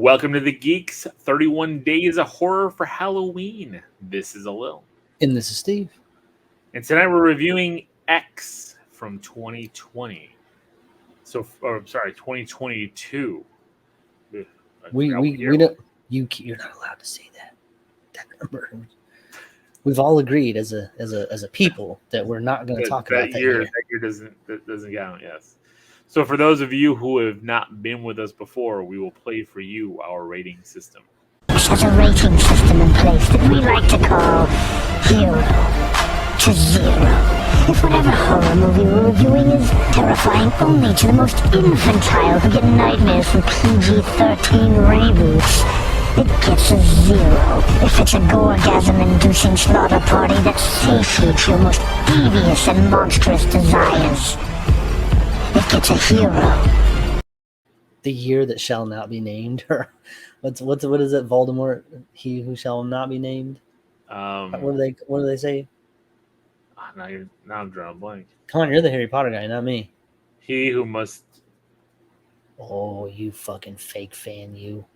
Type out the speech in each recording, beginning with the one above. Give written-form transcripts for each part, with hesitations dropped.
Welcome to the Geekz 31 Days of Horror for Halloween. This is Alil. And this is Steve. And tonight we're reviewing X from 2020. 2022. We don't. You're not allowed to say that number. We've all agreed as a people that we're not going to talk about that year. That year doesn't count. Yes. So for those of you who have not been with us before, we will play for you our rating system. This has a rating system in place that we like to call 0 to 0. If whatever horror movie we're reviewing is terrifying only to the most infantile who get nightmares from PG-13 reboots, it gets a 0. If it's a gore-gasm-inducing slaughter party that satiates your most devious and monstrous desires, it gets a hero. The year that shall not be named, or what is it? Voldemort, he who shall not be named. What do they say? Now I'm drawing a blank. Come on, you're the Harry Potter guy, not me. He who must. Oh, you fucking fake fan, you.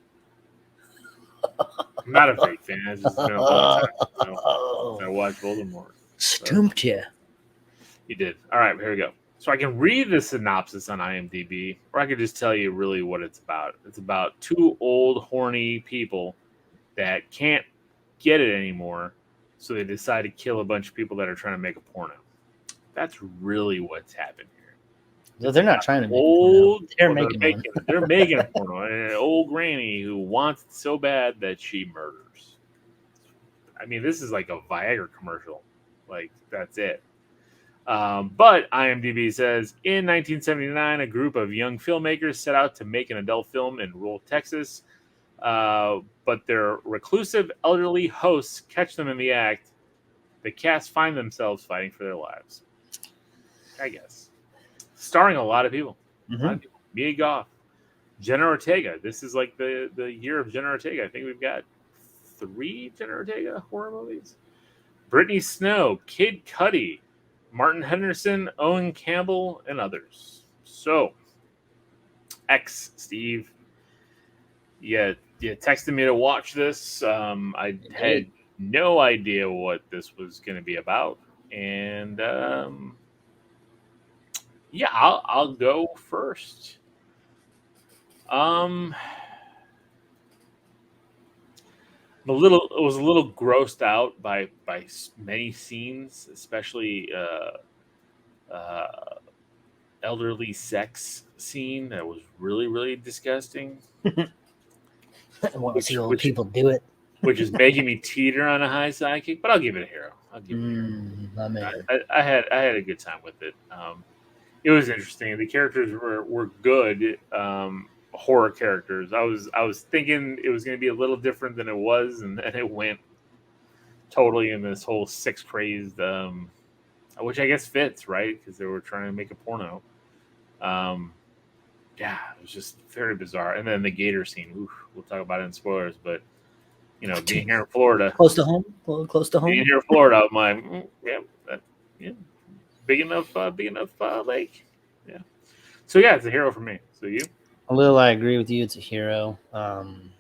I'm not a fake fan. It's just been a long time. I watched Voldemort. Stumped you. You did. All right, here we go. So I can read the synopsis on IMDb, or I could just tell you really what it's about. It's about two old, horny people that can't get it anymore, so they decide to kill a bunch of people that are trying to make a porno. That's really what's happened here. So they're not trying to make old. They're making They're making a porno, and an old granny who wants it so bad that she murders. I mean, this is like a Viagra commercial. Like, that's it. But IMDb says, in 1979, a group of young filmmakers set out to make an adult film in rural Texas, but their reclusive elderly hosts catch them in the act. The cast find themselves fighting for their lives. I guess. Starring a lot of people. Mm-hmm. Mia Goth, Jenna Ortega. This is like the year of Jenna Ortega. I think we've got 3 Jenna Ortega horror movies. Brittany Snow, Kid Cudi, Martin Henderson, Owen Campbell, and others. So, X, Steve, you texted me to watch this. I had no idea what this was going to be about. And, I'll go first. I was a little grossed out by many scenes, especially elderly sex scene that was really, really disgusting. I want to see old people do it, which is making me teeter on a high sidekick. But I'll give it a hero. I had a good time with it. It was interesting. The characters were good. Horror characters. I was thinking it was going to be a little different than it was, and then it went totally in this whole sex crazed, which I guess fits, right? Because they were trying to make a porno. It was just very bizarre. And then the gator scene. We'll talk about it in spoilers, but being here in Florida, close to home, a little close to home. Being here in Florida, I'm like, big enough lake. Yeah. So it's a hero for me. So you. I agree with you. It's a hero. I'm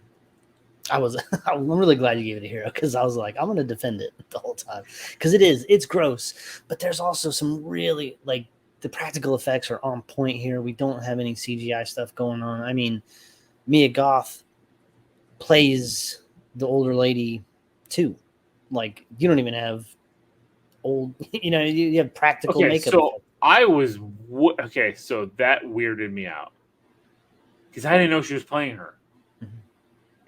really glad you gave it a hero, because I was like, I'm going to defend it the whole time, because it's gross, but there's also some really, like, the practical effects are on point here. We don't have any CGI stuff going on. I mean, Mia Goth plays the older lady too. Like, you don't even have old, you have practical makeup. So so that weirded me out, because I didn't know she was playing her. Mm-hmm.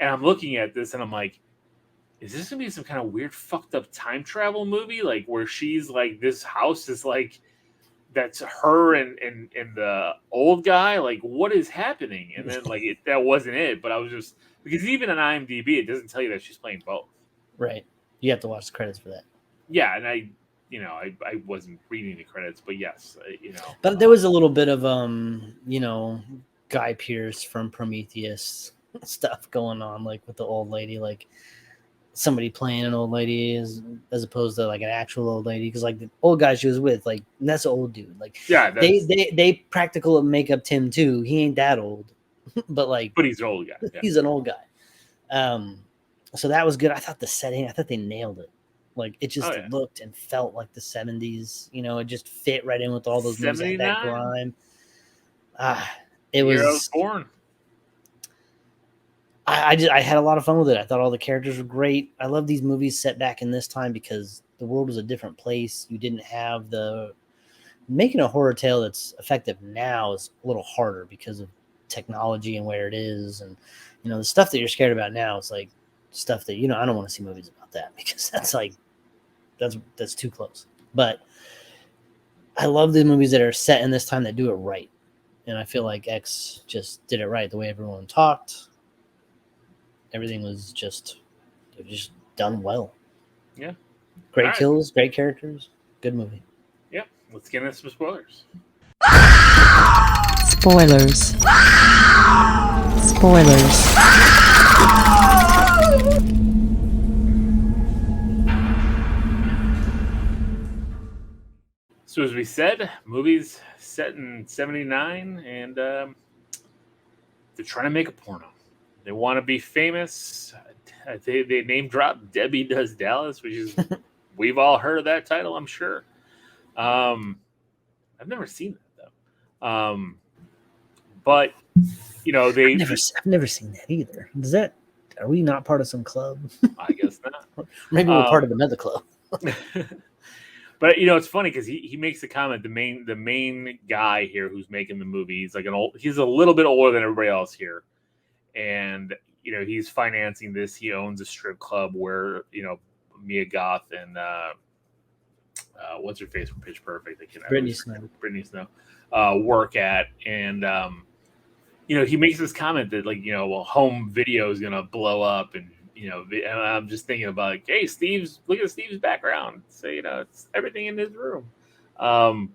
And I'm looking at this and I'm like, is this going to be some kind of weird fucked up time travel movie? Like, where she's like, this house is like, that's her and the old guy? Like, what is happening? And then that wasn't it. But I was just, because even on IMDb, it doesn't tell you that she's playing both. Right. You have to watch the credits for that. Yeah. And I wasn't reading the credits, but yes, But there was a little bit of, Guy Pearce from Prometheus stuff going on, like with the old lady, like somebody playing an old lady as opposed to like an actual old lady, because like the old guy she was with, like, that's an old dude. Like, they practical makeup him too. He ain't that old. but like, But he's an old guy. Yeah. he's an old guy. So that was good. I thought the setting, I thought they nailed it. Like it just looked and felt like the 70s. You know, it just fit right in with all those movies like that grime. It was born. I had a lot of fun with it. I thought all the characters were great. I love these movies set back in this time because the world was a different place. You didn't have making a horror tale that's effective now is a little harder because of technology and where it is. And, you know, the stuff that you're scared about now is like stuff that, you know, I don't want to see movies about that because that's like, that's too close. But I love the movies that are set in this time that do it right. And I feel like X just did it right. The way everyone talked, everything was just done well. Yeah. Great kills, great characters, good movie. Yeah. Let's get into some spoilers. Spoilers. Spoilers. So as we said, movies set in 79, and they're trying to make a porno. They want to be famous. They name drop Debbie Does Dallas, which is we've all heard of that title, I'm sure. I've never seen that though. But you know I've never seen that either. Are we not part of some club? I guess not. Maybe we're part of another club. But you know, it's funny because he makes the comment. The main guy here who's making the movie, he's a little bit older than everybody else here, and you know he's financing this. He owns a strip club where you know Mia Goth and what's her face from Pitch Perfect? Brittany Snow work at, and you know he makes this comment that like you know well home video is gonna blow up and. You know, and I'm just thinking about like, hey, look at Steve's background. So you know, it's everything in his room. I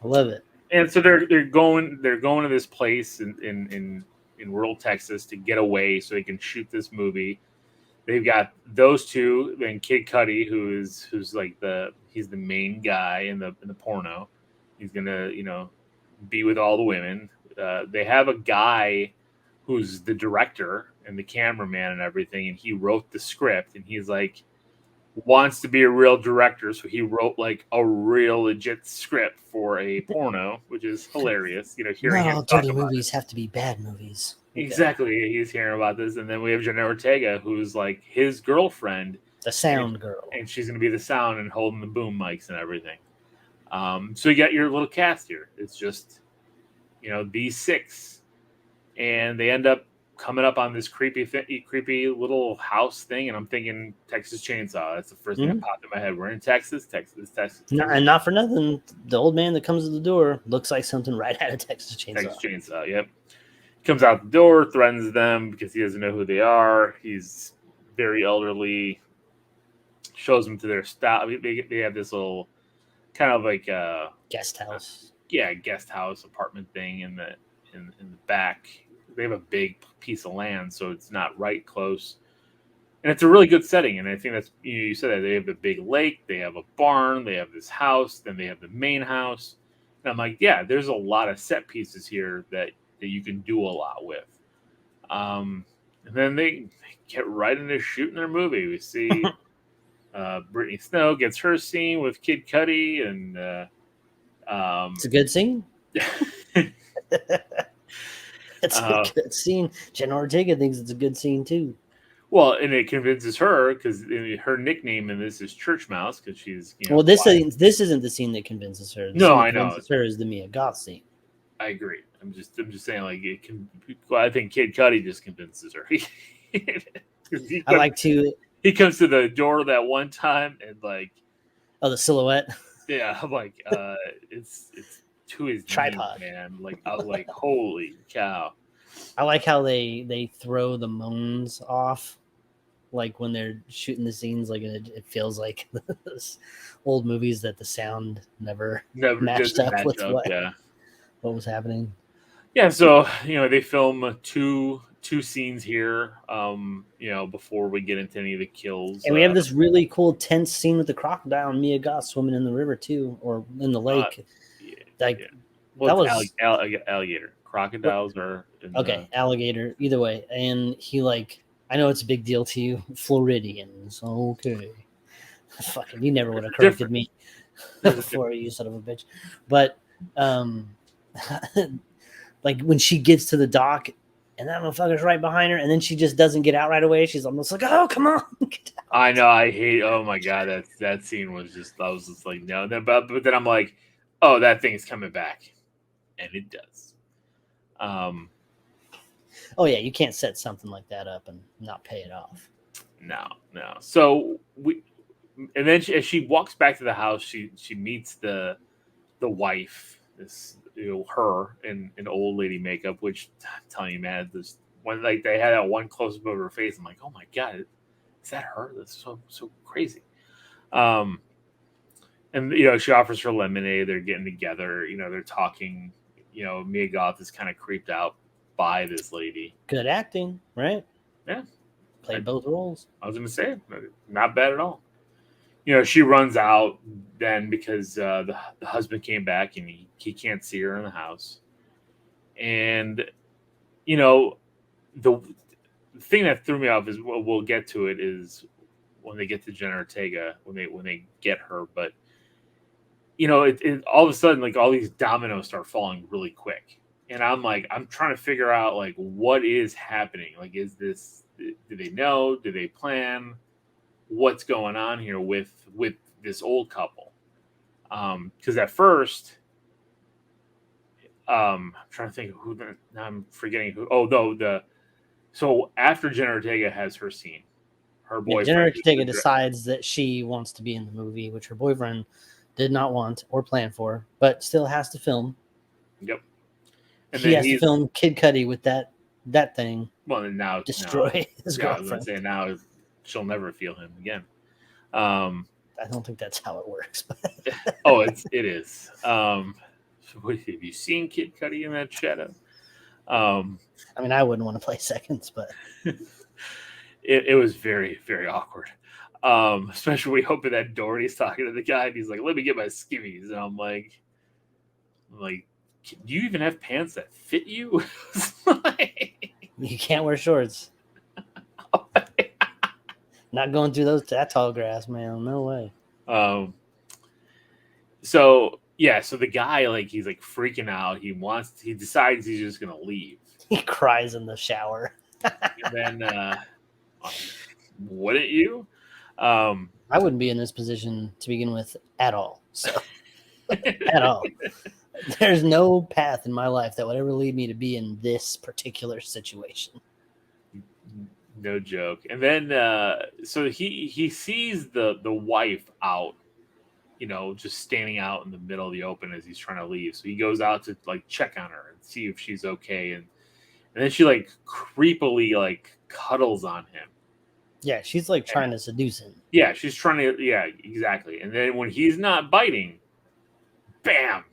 love it. And so they're going to this place in rural Texas to get away so they can shoot this movie. They've got those two and Kid Cudi, who's like he's the main guy in the porno. He's gonna you know be with all the women. They have a guy who's the director and the cameraman and everything, and he wrote the script, and he's like wants to be a real director, so he wrote like a real legit script for a porno, which is hilarious. You know, hearing not all dirty movies have to be bad movies. Exactly, he's hearing about this, and then we have Jenna Ortega, who's like his girlfriend, the sound girl, and she's going to be the sound and holding the boom mics and everything. So you got your little cast here. It's just you know these six, and they end up coming up on this creepy little house thing, and I'm thinking Texas Chainsaw. That's the first thing that popped in my head. We're in Texas. And not for nothing, the old man that comes to the door looks like something right out of Texas Chainsaw. Yep. Comes out the door, threatens them because he doesn't know who they are. He's very elderly. Shows them to their stop. They have this little kind of like a guest house. Guest house apartment thing in the back. They have a big piece of land, so it's not right close, and it's a really good setting. And I think that's you said that they have a big lake, they have a barn, they have this house, then they have the main house. And I'm like, yeah, there's a lot of set pieces here that you can do a lot with. And then they get right into shooting their movie. We see Brittany Snow gets her scene with Kid Cudi, and it's a good scene. It's a good scene. Jenna Ortega thinks it's a good scene too. Well, and it convinces her because her nickname in this is Church Mouse because she's. You know, well, this isn't the scene that convinces her. No, I know. Convinces her is the Mia Goth scene. I agree. I'm just saying like it can. Well, I think Kid Cudi just convinces her. He comes to the door that one time and like. Oh, the silhouette. Yeah, I'm like, it's to his tripod, knees, man. Like I was like, holy cow! I like how they throw the moans off, like when they're shooting the scenes. Like it feels like those old movies that the sound never matched up with what was happening. Yeah, so you know they film two scenes here. You know before we get into any of the kills, and we have this really cool tense scene with the crocodile and Mia Goth swimming in the river too, or in the lake. Well, that was alligator. crocodiles are in Okay, alligator. Either way, and he like, I know it's a big deal to you, Floridians. Okay, fucking, you never would have corrected different. me There's a before, you son of a bitch. But like when she gets to the dock, and that motherfucker's right behind her, and then she just doesn't get out right away. She's almost like, "Oh, come on!" Get out. I know. I hate. Oh my god, that scene was just. I was just like, no. But then I'm like, oh, that thing's coming back, and it does. Oh yeah, you can't set something like that up and not pay it off. No. So and then as she walks back to the house, she meets the wife. This her in old lady makeup, which I'm telling you, man, this when like they had that one close up of her face, I'm like, oh my god, is that her? That's so crazy. And she offers her lemonade. They're getting together. They're talking. Mia Goth is kind of creeped out by this lady. Good acting, right? Yeah, played both roles. I was going to say, not bad at all. She runs out then because the husband came back and he can't see her in the house. And the thing that threw me off is we'll get to it is when they get to Jenna Ortega, when they get her, but it all of a sudden, like, all these dominoes start falling really quick, and I'm trying to figure out, like, what is happening. Like, is this? Do they know? Do they plan? What's going on here with this old couple? Because at first, I'm trying to think of who. Now I'm forgetting who. Oh no, so after Jenna Ortega has her scene, her boyfriend. Jenna Ortega decides that she wants to be in the movie, which her boyfriend did not want or plan for, but still has to film. Yep. And he has to film Kid Cudi with that thing. Well, and now destroy his girlfriend. I was going to say, now she'll never feel him again. I don't think that's how it works. But oh, it is. So have you seen Kid Cudi in that shadow? I mean, I wouldn't want to play seconds, but it was very, very awkward. Especially when we open that door and he's talking to the guy and he's like, "Let me get my skivvies," and I'm like, do you even have pants that fit you? You can't wear shorts. Not going through that tall grass, man. No way. So the guy, he's freaking out. He decides he's just gonna leave. He cries in the shower. And then wouldn't you? I wouldn't be in this position to begin with at all. So at all. There's no path in my life that would ever lead me to be in this particular situation. No joke. And then so he sees the wife out, just standing out in the middle of the open as he's trying to leave. So he goes out to check on her and see if she's okay, and then she creepily cuddles on him. Yeah, she's trying to seduce him. Yeah, she's trying to. Yeah, exactly. And then when he's not biting, bam,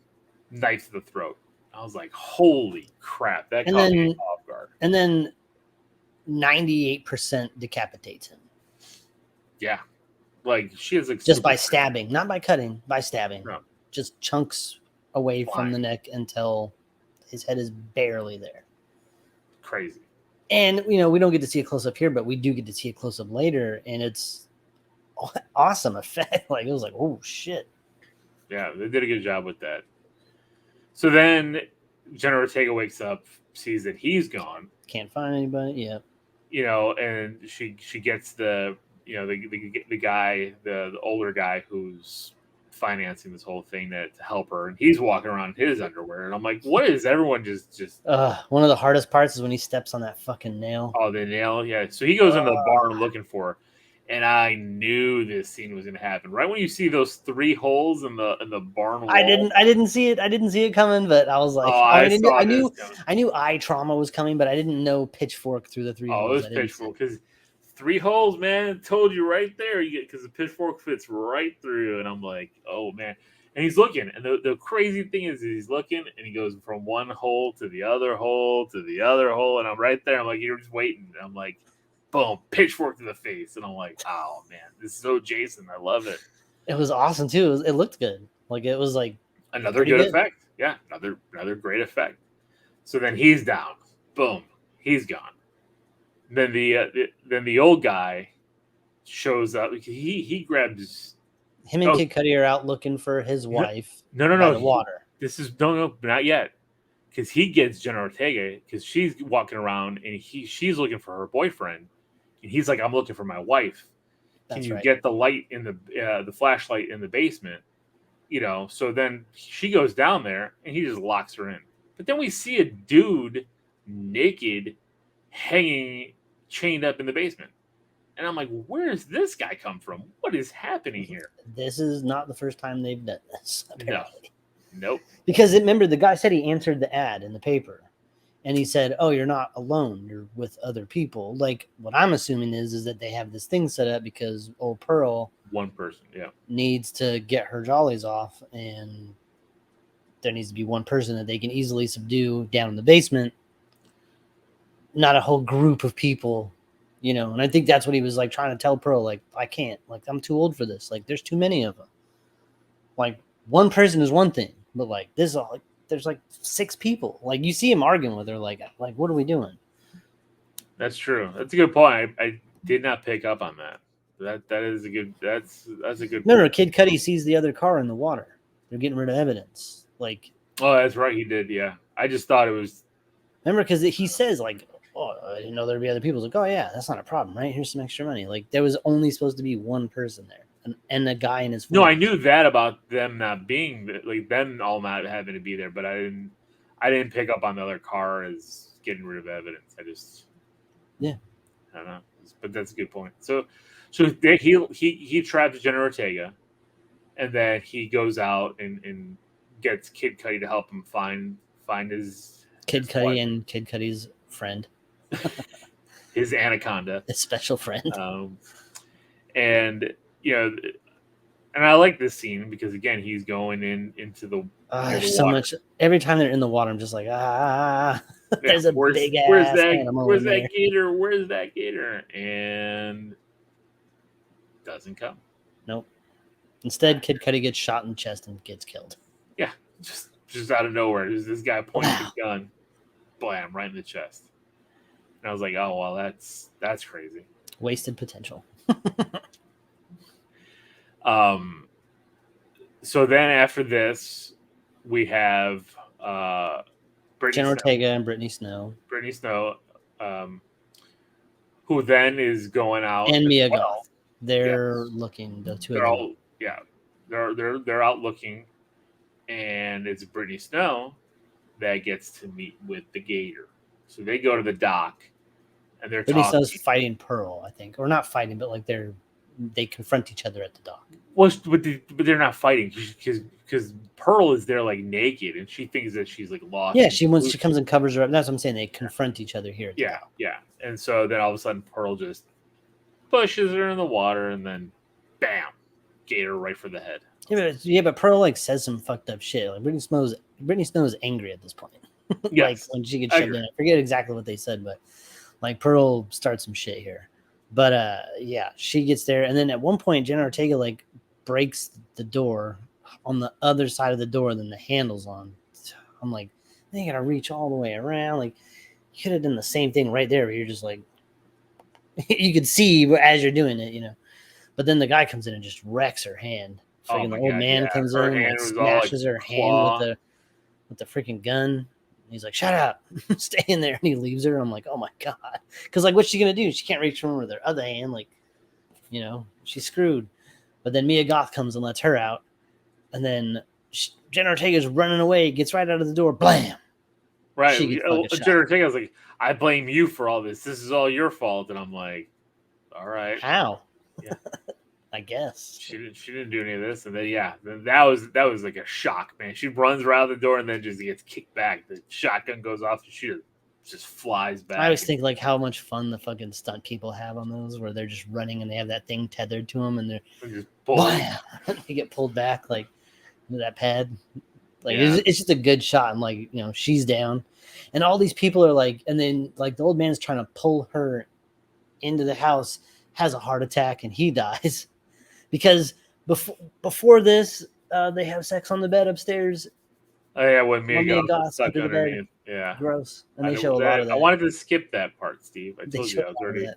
knife to the throat. I was like, holy crap, that caught me off guard. And then 98% decapitates him. Yeah. She has just by stabbing, not by cutting, by stabbing. No. Just chunks away from the neck until his head is barely there. Crazy. And we don't get to see a close up here, but we do get to see a close up later, and it's awesome effect. It was like, oh shit. Yeah, they did a good job with that. So then Jenna Ortega wakes up, sees that he's gone. Can't find anybody. Yeah. And she gets the guy, the older guy who's financing this whole thing to help her, and he's walking around in his underwear, and I'm like, what is everyone just one of the hardest parts is when he steps on that fucking nail. Oh, the nail. Yeah. So he goes into the barn looking for her. And I knew this scene was going to happen. Right when you see those 3 holes in the barn wall. I didn't see it. I didn't see it coming, but I was like, I knew eye trauma was coming, but I didn't know pitchfork through the 3 holes. Oh, it was pitchfork because 3 holes, man. Told you right there. Because the pitchfork fits right through, and I'm like, oh man. And he's looking, and the crazy thing is he's looking, and he goes from one hole to the other hole to the other hole, and I'm right there. I'm like, you're just waiting. And I'm like, boom, pitchfork to the face. And I'm like, oh, man, this is so Jason. I love it. It was awesome, too. It looked good. It was another good effect. Yeah, another great effect. So then he's down. Boom, he's gone. Then the old guy shows up. He grabs Him and Kid Cudi are out looking for his wife. No, by the water. This is no, not yet. Because he gets Jenna Ortega because she's walking around and she's looking for her boyfriend, and he's like, "I'm looking for my wife. Can you get the light in the flashlight in the basement?" You know. So then she goes down there and he just locks her in. But then we see a dude naked, hanging, chained up in the basement. And I'm like, where does this guy come from? What is happening here? This is not the first time they've done this, apparently. No. Nope. Because remember, the guy said he answered the ad in the paper. And he said, oh, you're not alone. You're with other people. Like, what I'm assuming is that they have this thing set up because old Pearl... One person, needs to get her jollies off. And there needs to be one person that they can easily subdue down in the basement. Not a whole group of people... You know, and I think that's what he was like trying to tell Pearl, like, I can't, like, I'm too old for this. Like, there's too many of them. Like, one person is one thing, but like this, like, there's like 6 people. Like, you see him arguing with her, like, what are we doing? That's true. That's a good point. I did not pick up on that. That is a good. That's a good. Remember, Kid Cudi sees the other car in the water. They're getting rid of evidence. Like, oh, that's right, he did. Yeah, I just thought it was. Remember, because he says like, oh, I didn't know there'd be other people. It's like, oh yeah, that's not a problem, right? Here's some extra money. Like, there was only supposed to be one person there, and a guy in his phone. No, I knew that about them not being like them all not having to be there, but I didn't pick up on the other car as getting rid of evidence. I don't know, but that's a good point. So he traps Jenna Ortega, and then he goes out and gets Kid Cudi to help him find his Kid Cudi and Kid Cudi's friend. His anaconda, his special friend. And you know, and I like this scene because again, he's going into the there's so much. Every time they're in the water, I'm just like, there's a big ass animal. Where's that gator? Where's that gator? And doesn't come. Nope. Instead, Kid Cudi gets shot in the chest and gets killed. Yeah, just out of nowhere, there's this guy pointing his gun, blam, right in the chest. And I was like, oh well, that's crazy. Wasted potential. So then after this, we have Jenna Ortega and Brittany Snow. Brittany Snow, who then is going out, and Mia Goth. They're looking. The two. They're all they're out looking, and it's Brittany Snow that gets to meet with the gator. So they go to the dock, and they're Brittany talking. Snow's fighting Pearl, I think, or not fighting, but like they confront each other at the dock. Well, but they're not fighting because Pearl is there like naked, and she thinks that she's like lost. Yeah, she comes and covers her up. That's what I'm saying. They confront each other here. Yeah. And so then all of a sudden, Pearl just pushes her in the water, and then, bam, gator right for the head. Yeah, but Pearl like says some fucked up shit. Like Brittany Snow is angry at this point. Yes, like when she gets shoved in. I forget exactly what they said, but like Pearl starts some shit here. But yeah, she gets there, and then at one point, Jenna Ortega like breaks the door on the other side of the door than the handle's on. I'm like, they gotta reach all the way around. Like, you could have done the same thing right there, where you're just like, you could see as you're doing it, you know. But then the guy comes in and just wrecks her hand. Freaking the old man comes in and smashes her hand with the freaking gun. He's like, shut up, stay in there. And he leaves her. I'm like, oh my God. Because, like, what's she going to do? She can't reach from with her other hand. Like, you know, she's screwed. But then Mia Goth comes and lets her out. And then Jenna Ortega's running away, gets right out of the door. Blam. Right. Jenna Ortega was like, I blame you for all this. This is all your fault. And I'm like, all right. How? Yeah. I guess she didn't do any of this, and then that was like a shock, man. She runs around the door and then just gets kicked back. The shotgun goes off, and she just flies back. I always think like how much fun the fucking stunt people have on those, where they're just running and they have that thing tethered to them, and they're just they get pulled back like that pad. Like it's just a good shot, and like, you know, she's down, and all these people are like, and then like the old man's trying to pull her into the house, has a heart attack, and he dies. Because before this, they have sex on the bed upstairs Oh yeah, when Mia When Mia Goth Goth was stuck under the bed. underneath. Yeah. Gross. And I they know show a lot of I that. wanted to skip that part, Steve. I They told show you I a was lot of already. that.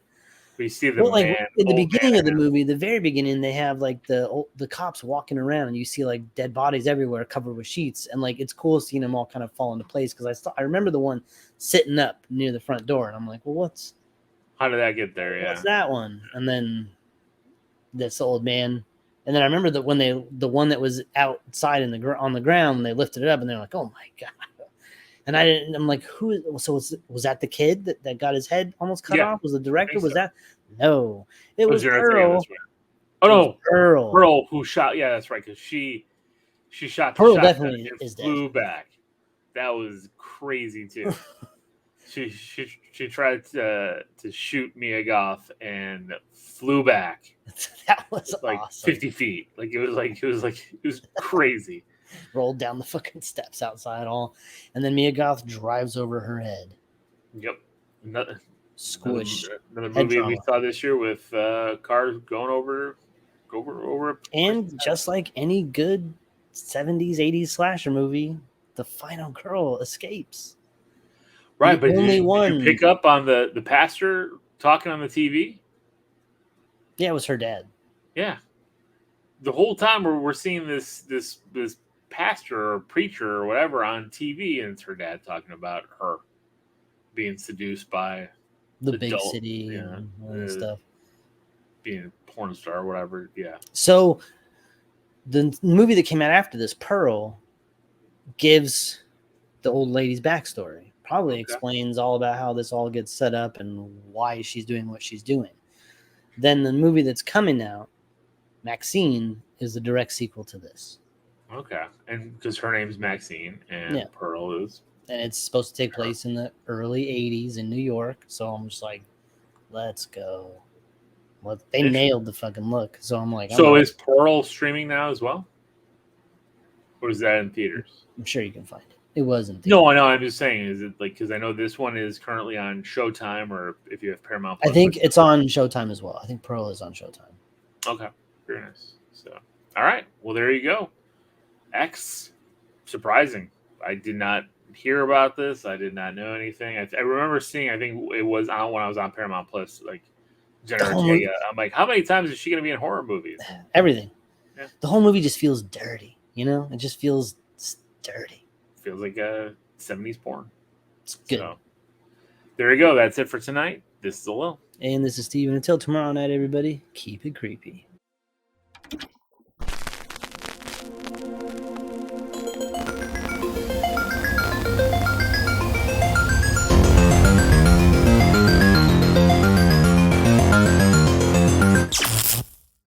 We see the Well, like in the old beginning man of the movie, the very beginning, they have like the cops walking around, and you see like dead bodies everywhere, covered with sheets, and like it's cool seeing them all kind of fall into place. Because I remember the one sitting up near the front door, and I'm like, well, what's How did that get there? what's Yeah. that one? And then this old man, and then I remember that when the one that was outside on the ground, when they lifted it up, and they're like, oh my god. And I'm like, who? So was that the kid that got his head almost cut Yeah. off? Was the I director? think Was so. that? No, it Oh, was you're not thinking Pearl. this way. Oh It was no, Pearl. Pearl who shot. Yeah, that's right. Because she shot the Pearl shotgun definitely and is dead. flew back. That was crazy too. she tried to shoot Mia Goth and flew back That was like awesome. 50 feet. It was crazy. Rolled down the fucking steps outside, and then Mia Goth drives over her head. Yep. Another Squish. another Head movie we trauma. saw this year with cars going over. And just like any good 70s, 80s slasher movie, the final girl escapes. Right, The but only did one. you pick up on the pastor talking on the TV? Yeah, it was her dad. Yeah. The whole time we're seeing this pastor or preacher or whatever on TV, and it's her dad talking about her being seduced by The big adult, city and all that stuff. being a porn star or whatever. Yeah. So the movie that came out after this, Pearl, gives the old lady's backstory. Probably explains all about how this all gets set up and why she's doing what she's doing. Then the movie that's coming out, Maxine, is the direct sequel to this. Okay. And because her name's Maxine and Pearl is. And it's supposed to take place in the early 80s in New York. So I'm just like, let's go. Well, they nailed the fucking look. So I'm like, so is Pearl streaming now as well? Or is that in theaters? I'm sure you can find it. It wasn't. No, I know. I'm just saying, is it like, because I know this one is currently on Showtime, or if you have Paramount Plus. I think it's on Showtime as well. I think Pearl is on Showtime. Okay, very nice. So, all right. Well, there you go. X, surprising. I did not hear about this. I did not know anything. I remember seeing. I think it was on when I was on Paramount Plus. Like Jenna Ortega. I'm like, how many times is she going to be in horror movies? Everything. Yeah. The whole movie just feels dirty. You know, it just feels dirty. Feels like a 70s porn. It's good. So, there you go. That's it for tonight. This is Lil. And this is Steven. Until tomorrow night, everybody, keep it creepy.